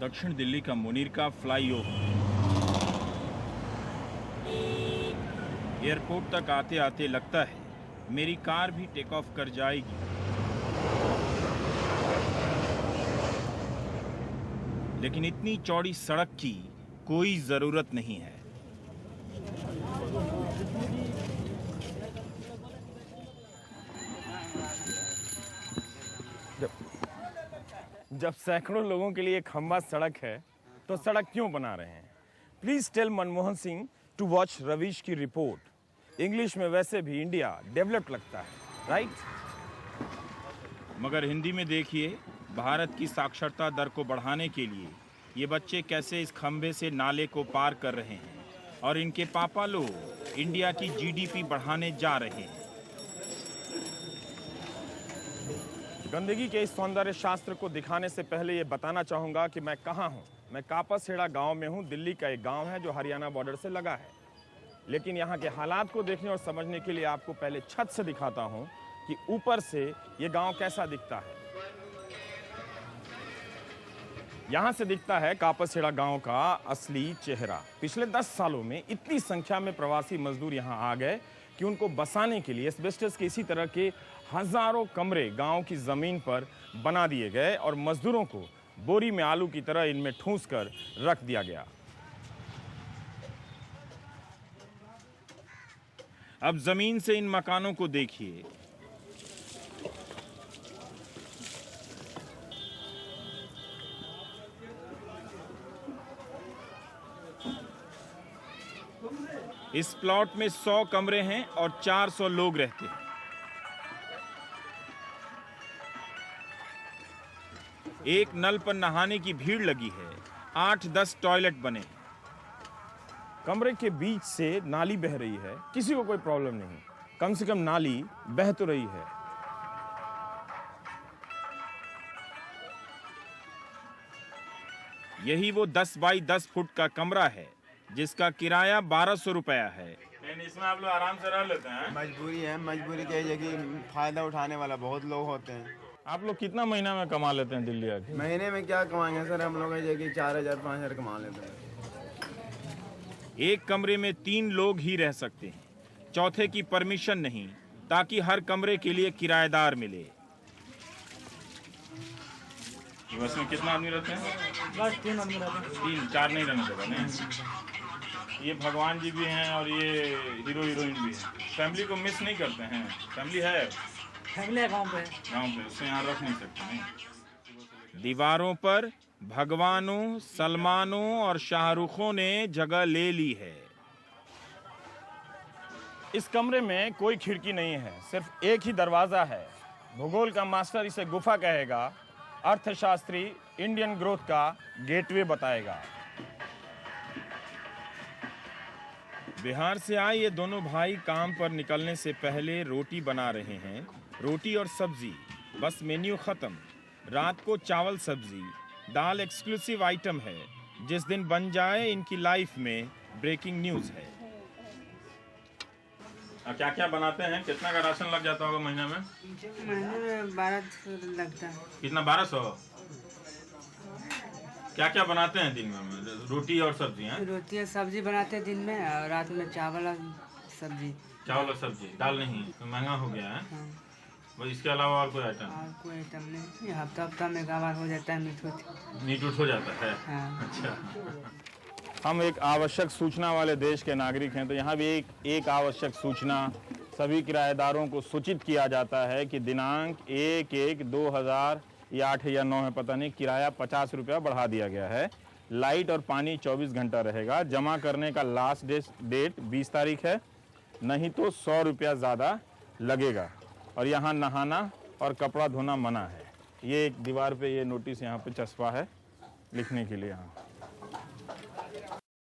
दक्षिण दिल्ली का मुनीर का फ्लाईओवर। एयरपोर्ट तक आते आते लगता है मेरी कार भी टेक ऑफ कर जाएगी, लेकिन इतनी चौड़ी सड़क की कोई जरूरत नहीं है। जब सैकड़ों लोगों के लिए खंबा सड़क है तो सड़क क्यों बना रहे हैं? Please tell Manmohan Singh to watch Ravish की रिपोर्ट। इंग्लिश में वैसे भी इंडिया डेवलप्ड लगता है, राइट? मगर हिंदी में देखिए, भारत की साक्षरता दर को बढ़ाने के लिए ये बच्चे कैसे इस खंबे से नाले को पार कर रहे हैं और इनके पापा लोग इंडिया की जीडीपी बढ़ाने जा रहे हैं। गंदगी के इस सौंदर्य शास्त्र को दिखाने से पहले ये बताना चाहूँगा कि मैं कहाँ हूँ। मैं कापासहेड़ा गांव में हूँ। दिल्ली का एक गांव है जो हरियाणा बॉर्डर से लगा है। लेकिन यहाँ के हालात को देखने और समझने के लिए आपको पहले छत से दिखाता हूँ कि ऊपर से ये गांव कैसा दिखता है। यहाँ से दिखता है कापासहेड़ा गांव का असली चेहरा। पिछले 10 सालों में इतनी संख्या में प्रवासी मजदूर यहाँ आ गए कि उनको बसाने के लिए एस्बेस्टस के इसी तरह के हजारों कमरे गांव की जमीन पर बना दिए गए और मजदूरों को बोरी में आलू की तरह इनमें ठूंस कर रख दिया गया। अब जमीन से इन मकानों को देखिए। इस प्लॉट में 100 कमरे हैं और 400 लोग रहते हैं। एक नल पर नहाने की भीड़ लगी है। 8-10 टॉयलेट बने। कमरे के बीच से नाली बह रही है, किसी को कोई प्रॉब्लम नहीं। कम से कम नाली बह तो रही है। यही वो 10 बाई 10 फुट का कमरा है जिसका किराया 1200 रुपया है। इसमें आप लोग आराम से रह लेते हैं। मजबूरी है, मजबूरी की जगह फायदा उठाने वाला बहुत लोग होते हैं। आप लोग कितना महीना में कमा लेते हैं दिल्ली आके? महीने में क्या कमाएंगे सर, हम लोग जगह 4000-5000 कमा लेते हैं। एक कमरे में 3 लोग ही रह सकते हैं, चौथे की परमिशन नहीं, ताकि हर कमरे के लिए किराएदार मिले। बस में कितना आदमी रहते हैं? बस 3 आदमी रहते हैं। 3-4 नहीं रहने देगा नहीं। ये भगवान जी भी हैं और ये हीरो हीरोइन भी हैं। फैमिली को मिस नहीं करते हैं? फैमिली है, फैमिली है गाँव पे। उससे यहाँ रख नहीं सकते नहीं। दीवारों पर भगवानों, सलमानों और शाहरुखों ने जगह ले ली है। इस कमरे में कोई खिड़की नहीं है, सिर्फ एक ही दरवाजा है। भूगोल का मास्टर इसे गुफा कहेगा, अर्थशास्त्री इंडियन ग्रोथ का गेटवे बताएगा। बिहार से आए ये दोनों भाई काम पर निकलने से पहले रोटी बना रहे हैं। रोटी और सब्जी, बस मेन्यू खत्म। रात को चावल सब्जी, दाल एक्सक्लूसिव आइटम है। जिस दिन बन जाए इनकी लाइफ में ब्रेकिंग न्यूज है। क्या क्या बनाते हैं? कितना का राशन लग जाता होगा महीने में? महीने में 1200 लगता है। कितना? 1200? क्या क्या बनाते हैं दिन में? रोटी और सब्जी हैं? रोटी और सब्जी बनाते हैं दिन में, और रात में चावल और सब्जी। चावल और सब्जी, दाल नहीं? तो महंगा हो गया है। हाँ। बस इसके अलावा और कोई आइटम? और कोई आइटम नहीं। हफ्ता में एक बार हो जाता है मीट उठ हो जाता है। हाँ। अच्छा। हम एक आवश्यक सूचना वाले देश के नागरिक हैं, तो यहाँ भी एक आवश्यक सूचना सभी किराएदारों को सूचित किया जाता है कि दिनांक 1/1/2000 या 8 या 9 है, पता नहीं, किराया 50 रुपया बढ़ा दिया गया है। लाइट और पानी 24 घंटा रहेगा। जमा करने का लास्ट डेट 20 तारीख है, नहीं तो 100 रुपया ज़्यादा लगेगा। और यहाँ नहाना और कपड़ा धोना मना है। ये एक दीवार पे ये नोटिस यहाँ पे चस्पा है लिखने के लिए। यहाँ